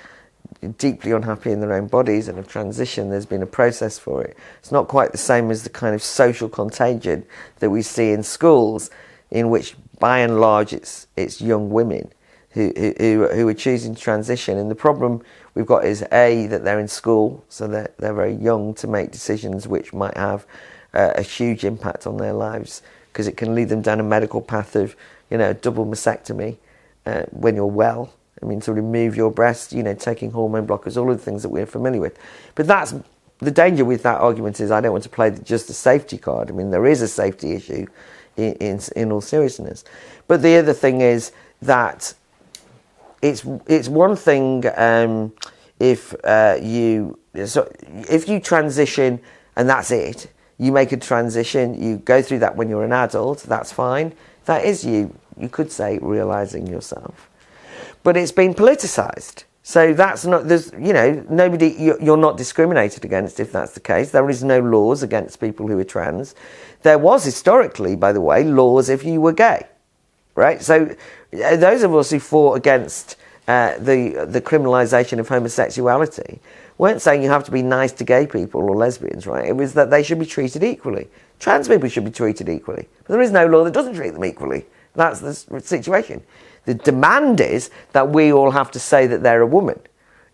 deeply unhappy in their own bodies and have transitioned. There's been a process for it. It's not quite the same as the kind of social contagion that we see in schools, in which by and large it's young women who are choosing to transition. And the problem we've got is that they're in school, so they're very young to make decisions which might have a huge impact on their lives, because it can lead them down a medical path of double mastectomy when you're well. I mean, to remove your breast, taking hormone blockers, all of the things that we're familiar with. But that's the danger with that argument, is I don't want to play just a safety card. I mean, there is a safety issue in all seriousness. But the other thing is that it's one thing if you transition and that's it. You make a transition, you go through that when you're an adult, that's fine. That is you could say, realising yourself. But it's been politicised. So that's not, nobody, you're not discriminated against if that's the case. There is no laws against people who are trans. There was historically, by the way, laws if you were gay, right? So those of us who fought against the criminalisation of homosexuality weren't saying you have to be nice to gay people or lesbians, right? It was that they should be treated equally. Trans people should be treated equally. But there is no law that doesn't treat them equally. That's the situation. The demand is that we all have to say that they're a woman,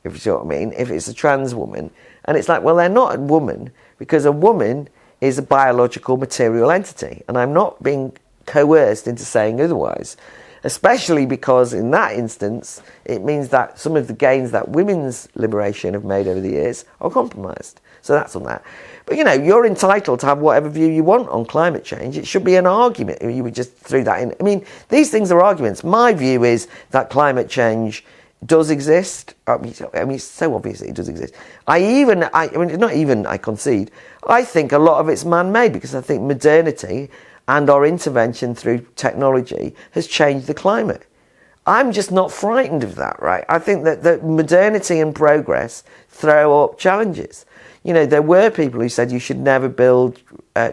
if you see what I mean, if it's a trans woman. And it's well, they're not a woman, because a woman is a biological material entity. And I'm not being coerced into saying otherwise, especially because in that instance, it means that some of the gains that women's liberation have made over the years are compromised. So that's on that. But, you're entitled to have whatever view you want on climate change. It should be an argument. You would just throw that in. I mean, these things are arguments. My view is that climate change does exist. I mean, it's so obvious that it does exist. I concede. I think a lot of it's man-made, because I think modernity and our intervention through technology has changed the climate. I'm just not frightened of that, right? I think that modernity and progress throw up challenges. You know, there were people who said you should never build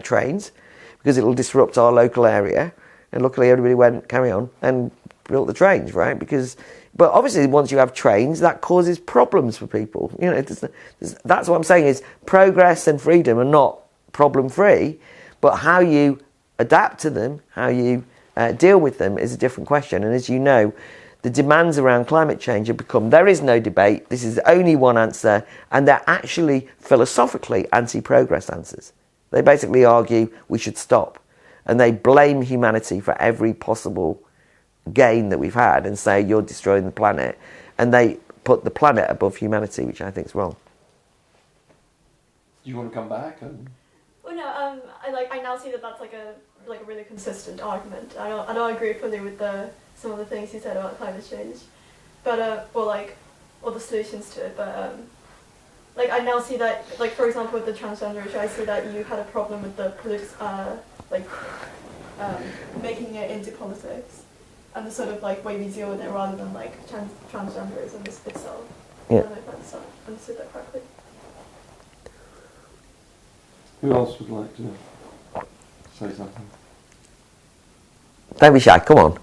trains because it will disrupt our local area. And luckily everybody went, carry on, and built the trains, right? But obviously once you have trains, that causes problems for people. You know, that's what I'm saying is progress and freedom are not problem-free, but how you adapt to them, how you deal with them is a different question. And as you know, the demands around climate change have become, there is no debate, this is only one answer, and they're actually philosophically anti-progress answers. They basically argue we should stop, and they blame humanity for every possible gain that we've had and say you're destroying the planet, and they put the planet above humanity, which I think is wrong. Do you want to come back? Well, no, I now see that that's like a really consistent argument. I don't agree fully with some of the things you said about climate change, but or the solutions to it. But I now see that, like, for example, with the transgender issue, I see that you had a problem with the politics, making it into politics, and the sort of like way we deal with it rather than like transgenderism itself. Yeah. I don't know if I understood that correctly. Who else would like to say something? Don't be shy, come on.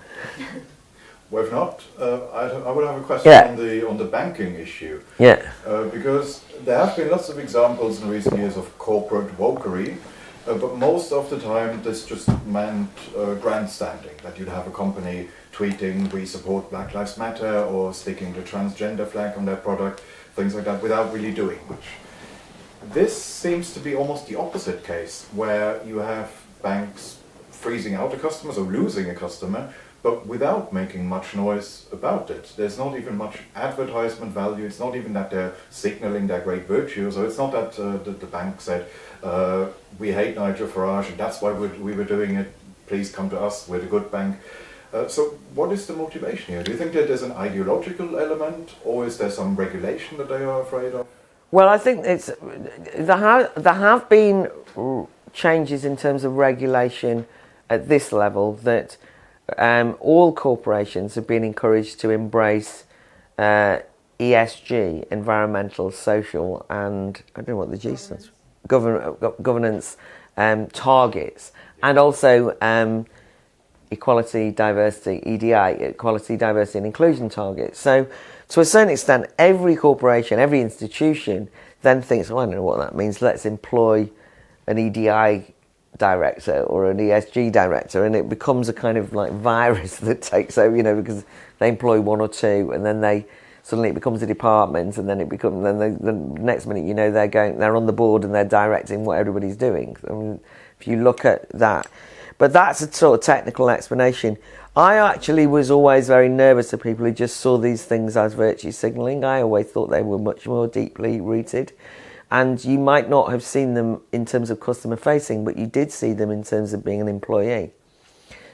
Well, if not, I would have a question on the banking issue. Yeah. Because there have been lots of examples in recent years of corporate wokery, but most of the time this just meant grandstanding, that you'd have a company tweeting, we support Black Lives Matter, or sticking the transgender flag on their product, things like that, without really doing much. This seems to be almost the opposite case, where you have banks freezing out a customer, so losing a customer, but without making much noise about it. There's not even much advertisement value. It's not even that they're signaling their great virtues, or it's not that the bank said, we hate Nigel Farage and that's why we were doing it, please come to us, we're the good bank. So what is the motivation here? Do you think that there's an ideological element, or is there some regulation that they are afraid of? Well, I think there have been changes in terms of regulation at this level that all corporations have been encouraged to embrace ESG, environmental, social, and I don't know what the G stands for, governance targets, and also equality, diversity, EDI, equality, diversity and inclusion targets. So to a certain extent, every corporation, every institution then thinks, well, I don't know what that means, let's employ an EDI director or an ESG director, and it becomes a kind of like virus that takes over, you know, because they employ one or two, and then suddenly it becomes a department, and then the next minute, you know, they're on the board and they're directing what everybody's doing. I mean, if you look at that, but that's a sort of technical explanation. I actually was always very nervous of people who just saw these things as virtue signalling. I always thought they were much more deeply rooted. And you might not have seen them in terms of customer facing, but you did see them in terms of being an employee.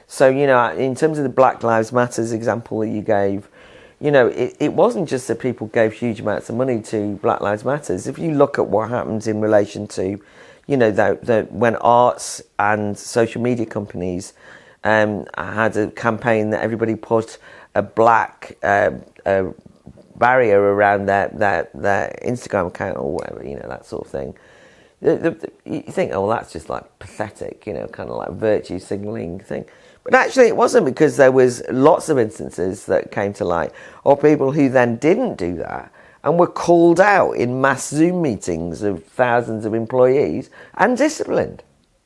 So, you know, in terms of the Black Lives Matters example that you gave, you know, it wasn't just that people gave huge amounts of money to Black Lives Matters. If you look at what happens in relation to, you know, when arts and social media companies had a campaign that everybody put a black barrier around their Instagram account or whatever, you know, that sort of thing. You think, oh, well, that's just like pathetic, you know, kind of like virtue signalling thing. But actually it wasn't, because there was lots of instances that came to light of people who then didn't do that and were called out in mass Zoom meetings of thousands of employees and disciplined.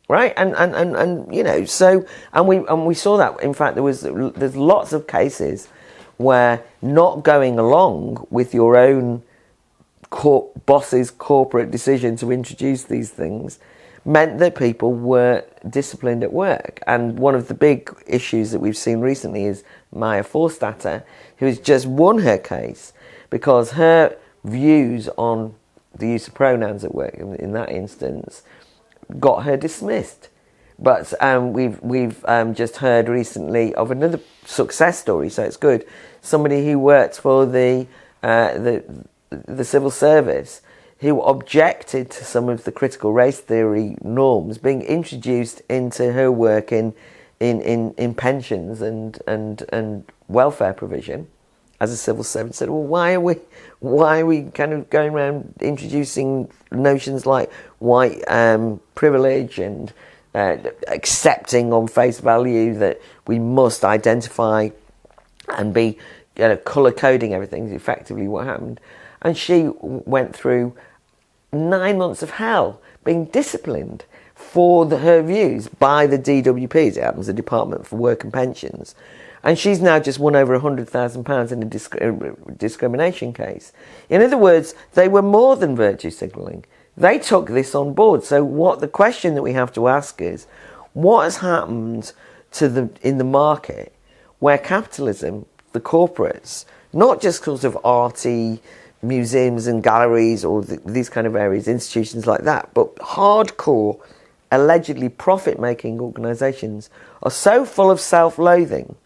Right, and you know, so and we saw that. In fact, there's lots of cases where not going along with your own boss's corporate decision to introduce these things meant that people were disciplined at work. And one of the big issues that we've seen recently is Maya Forstater, who has just won her case because her views on the use of pronouns at work, in that instance, got her dismissed. But we've just heard recently of another success story, so it's good. Somebody who worked for the civil service, who objected to some of the critical race theory norms being introduced into her work in pensions and welfare provision as a civil servant, said, well, why are we kind of going around introducing notions like white privilege and accepting on face value that we must identify and be colour coding everything is effectively what happened. And she went through 9 months of hell being disciplined for her views by the DWP, as it happens, the Department for Work and Pensions. And she's now just won over £100,000 in a discrimination case. In other words, they were more than virtue signalling. They took this on board. So the question that we have to ask is, what has happened in the market where capitalism, the corporates, not just sort of arty museums and galleries or these kind of areas, institutions like that, but hardcore, allegedly profit-making organisations are so full of self-loathing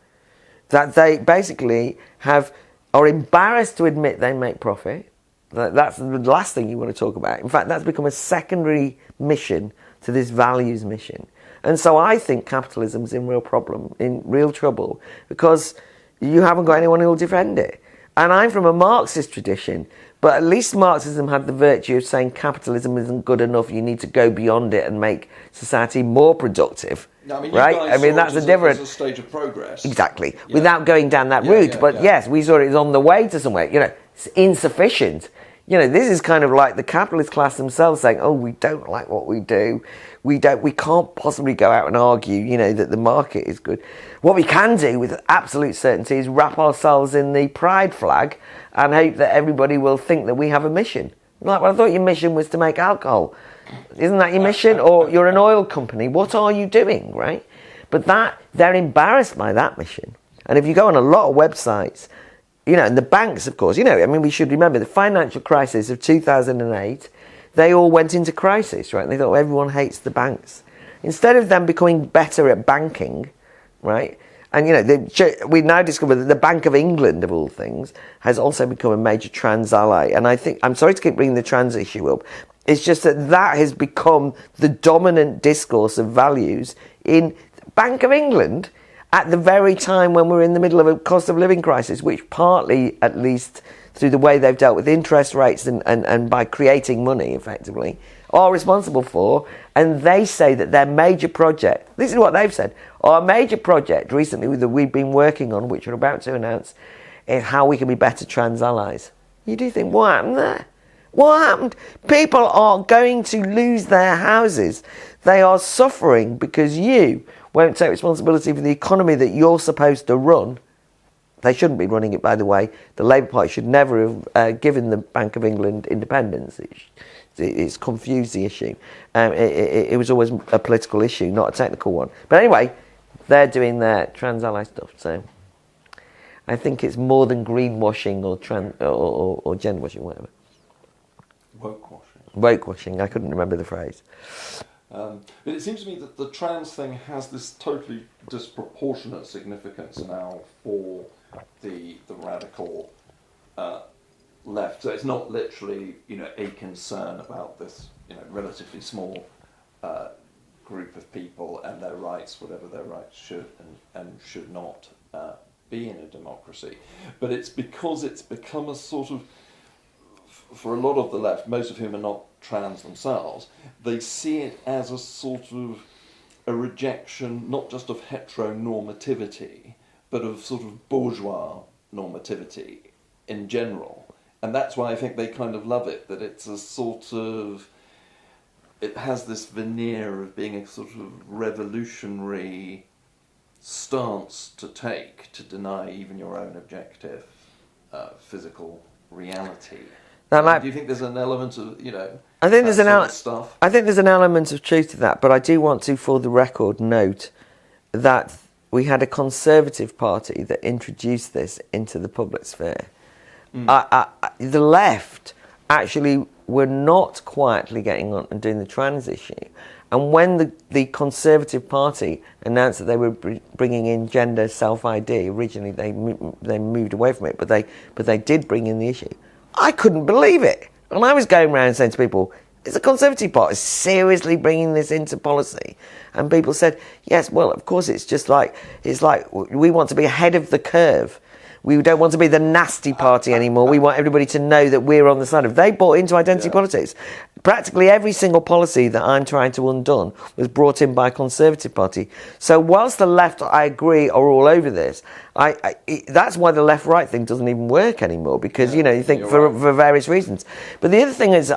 that they basically are embarrassed to admit they make profit. That's the last thing you want to talk about. In fact, that's become a secondary mission to this values mission. And so I think capitalism's in real trouble, because you haven't got anyone who will defend it. And I'm from a Marxist tradition, but at least Marxism had the virtue of saying capitalism isn't good enough, you need to go beyond it and make society more productive. No, I mean, right? I mean, that's a different... as a stage of progress. Exactly. Yeah. Without going down that route. But yes, we saw it was on the way to somewhere. It's insufficient. This is kind of like the capitalist class themselves saying, oh, we don't like what we do. We can't possibly go out and argue, that the market is good. What we can do with absolute certainty is wrap ourselves in the pride flag and hope that everybody will think that we have a mission. Like, well, I thought your mission was to make alcohol. Isn't that your mission? Or you're an oil company. What are you doing, right? But they're embarrassed by that mission. And if you go on a lot of websites, and the banks, of course, we should remember the financial crisis of 2008, they all went into crisis, right? They thought everyone hates the banks. Instead of them becoming better at banking, right? And, we now discover that the Bank of England, of all things, has also become a major trans ally. And I think, I'm sorry to keep bringing the trans issue up, it's just that has become the dominant discourse of values in Bank of England at the very time when we're in the middle of a cost of living crisis, which partly, at least through the way they've dealt with interest rates and by creating money, effectively, are responsible for. And they say that their major project, this is what they've said, our major project recently that we've been working on, which we're about to announce, is how we can be better trans allies. You do think, what happened there? What happened? People are going to lose their houses. They are suffering because you won't take responsibility for the economy that you're supposed to run. They shouldn't be running it, by the way. The Labour Party should never have given the Bank of England independence. It's confused the issue. It was always a political issue, not a technical one. But anyway, they're doing their trans ally stuff. So I think it's more than greenwashing or gender washing, whatever. Woke washing. I couldn't remember the phrase. But it seems to me that the trans thing has this totally disproportionate significance now for the radical left. So it's not literally, a concern about this, relatively small group of people and their rights, whatever their rights should and should not be in a democracy. But it's because it's become a sort of, for a lot of the left, most of whom are not trans themselves, they see it as a sort of a rejection not just of heteronormativity, but of sort of bourgeois normativity in general. And that's why I think they kind of love it, that it's a sort of, it has this veneer of being a sort of revolutionary stance to take, to deny even your own objective physical reality. Do you think there's an element of, I think there's stuff? I think there's an element of truth to that, but I do want to, for the record, note that we had a Conservative Party that introduced this into the public sphere. The left actually were not quietly getting on and doing the trans issue. And when the Conservative Party announced that they were bringing in gender self-ID, originally they moved away from it, but they did bring in the issue. I couldn't believe it. And I was going around saying to people, It's the Conservative Party seriously bringing this into policy. And people said, yes, well, of course, it's like we want to be ahead of the curve. We don't want to be the nasty party anymore. We want everybody to know that we're on the side of. They bought into identity politics. Practically every single policy that I'm trying to undo was brought in by a Conservative Party. So whilst the left, I agree, are all over this, that's why the left-right thing doesn't even work anymore, because, you think for various reasons. But the other thing is,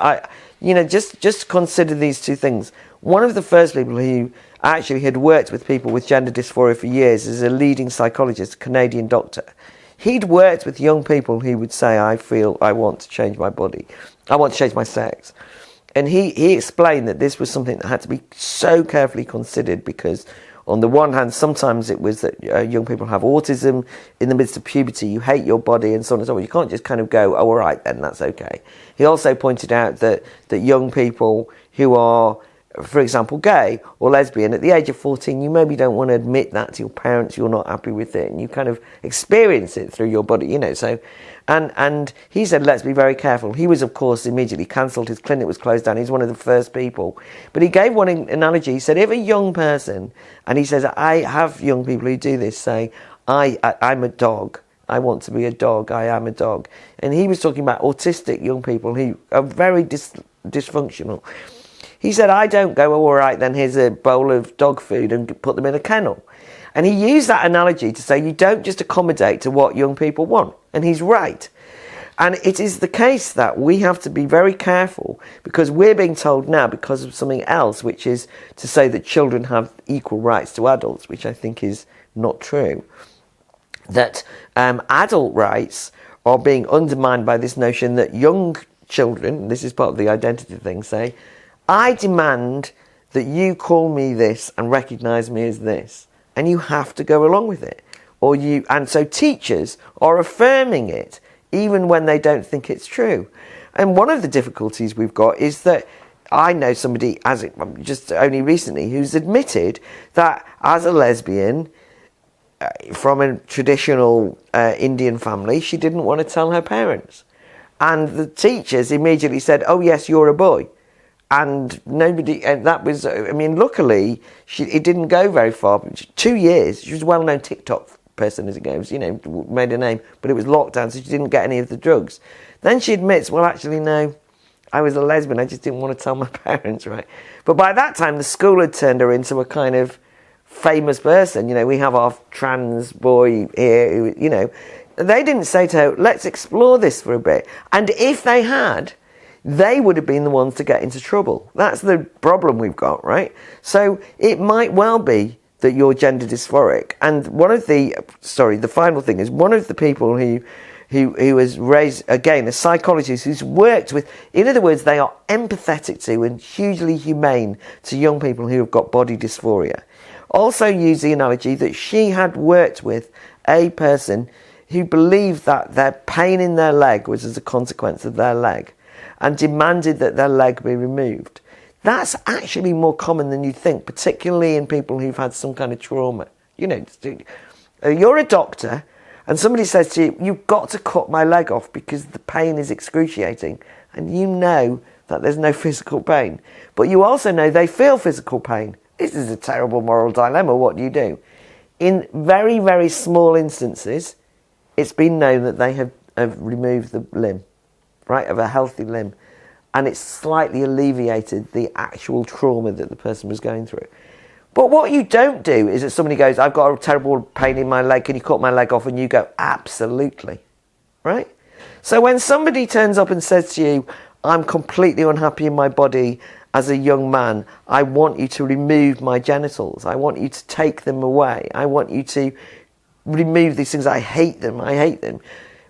just consider these two things. One of the first people who actually had worked with people with gender dysphoria for years is a leading psychologist, a Canadian doctor. He'd worked with young people who would say, I feel I want to change my body. I want to change my sex. And he explained that this was something that had to be so carefully considered, because on the one hand, sometimes it was that young people have autism in the midst of puberty, you hate your body and so on and so on. You can't just kind of go, oh, all right, then that's okay. He also pointed out that young people who are, for example, gay or lesbian, at the age of 14, you maybe don't want to admit that to your parents, you're not happy with it, and you kind of experience it through your body, so, and he said, let's be very careful. He was, of course, immediately cancelled, his clinic was closed down, he's one of the first people, but he gave one analogy. He said, if a young person, and he says, I have young people who do this, say, I'm a dog, I want to be a dog, I am a dog, and he was talking about autistic young people who are very dysfunctional. He said, I don't go, oh, all right, then here's a bowl of dog food and put them in a kennel. And he used that analogy to say you don't just accommodate to what young people want. And he's right. And it is the case that we have to be very careful, because we're being told now, because of something else, which is to say that children have equal rights to adults, which I think is not true, that adult rights are being undermined by this notion that young children, this is part of the identity thing, say, I demand that you call me this and recognise me as this, and you have to go along with it. And so teachers are affirming it, even when they don't think it's true. And one of the difficulties we've got is that I know somebody, just only recently, who's admitted that as a lesbian, from a traditional Indian family, she didn't want to tell her parents. And the teachers immediately said, oh yes, you're a boy. And nobody, and that was, luckily, it didn't go very far. 2 years, she was a well-known TikTok person as it goes, made a name, but it was locked down, so she didn't get any of the drugs. Then she admits, well, actually, no, I was a lesbian, I just didn't want to tell my parents, right? But by that time, the school had turned her into a kind of famous person. We have our trans boy here, who, they didn't say to her, let's explore this for a bit. And if they had, they would have been the ones to get into trouble. That's the problem we've got, right? So it might well be that you're gender dysphoric. And the final thing is, one of the people who has raised, again, a psychologist who's worked with, in other words, they are empathetic to and hugely humane to young people who have got body dysphoria, also used the analogy that she had worked with a person who believed that their pain in their leg was as a consequence of their leg, and demanded that their leg be removed. That's actually more common than you think, particularly in people who've had some kind of trauma. You're a doctor, and somebody says to you, you've got to cut my leg off because the pain is excruciating, and you know that there's no physical pain. But you also know they feel physical pain. This is a terrible moral dilemma. What do you do? In very, very small instances, it's been known that they have removed the limb, right, of a healthy limb, and it's slightly alleviated the actual trauma that the person was going through. But what you don't do is that somebody goes, I've got a terrible pain in my leg, can you cut my leg off? And you go, absolutely, right? So when somebody turns up and says to you, I'm completely unhappy in my body as a young man, I want you to remove my genitals, I want you to take them away, I want you to remove these things, I hate them.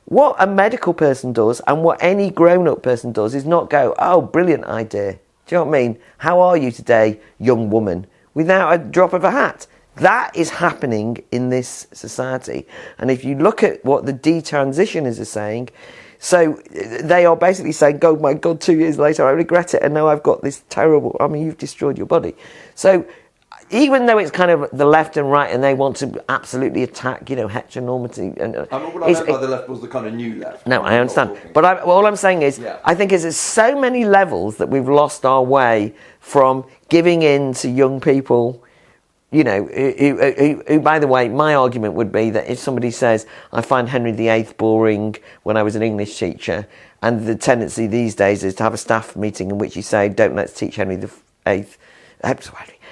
What a medical person does, and what any grown-up person does, is not go, oh, brilliant idea. Do you know what I mean? How are you today, young woman? Without a drop of a hat. That is happening in this society. And if you look at what the detransitioners are saying, so they are basically saying, oh my God, 2 years later, I regret it, and now I've got this terrible, you've destroyed your body. So even though it's kind of the left and right, and they want to absolutely attack, heteronormativity. And I mean, what I meant by the left was the kind of new left. no, I understand. But all I'm saying is, I think there's so many levels that we've lost our way from giving in to young people. Who, by the way, my argument would be that if somebody says, I find Henry VIII boring when I was an English teacher, and the tendency these days is to have a staff meeting in which you say, don't let's teach Henry VIII,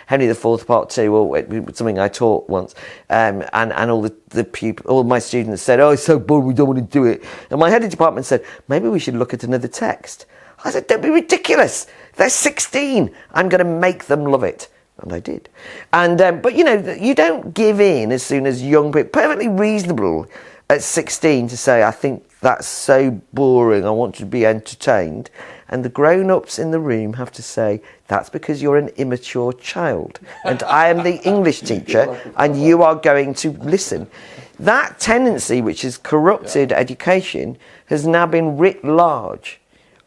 Henry IV Part 2, or something I taught once, and all my students said, oh, it's so boring, we don't want to do it. And my head of department said, maybe we should look at another text. I said, don't be ridiculous. They're 16. I'm going to make them love it. And I did. And but you don't give in as soon as young people, perfectly reasonable at 16 to say, I think that's so boring, I want to be entertained. And the grown-ups in the room have to say, that's because you're an immature child. And I am the English teacher, and you are going to listen. That tendency, which has corrupted education, has now been writ large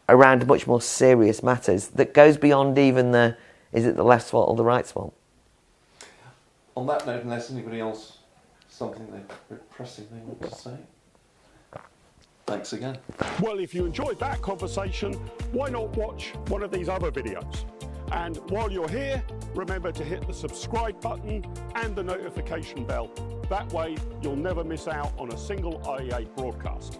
around much more serious matters that goes beyond even is it the left's fault or the right's fault? On that note, unless anybody else, something they pressing they want to say? Thanks again. Well, if you enjoyed that conversation, why not watch one of these other videos? And while you're here, remember to hit the subscribe button and the notification bell. That way, you'll never miss out on a single IEA broadcast.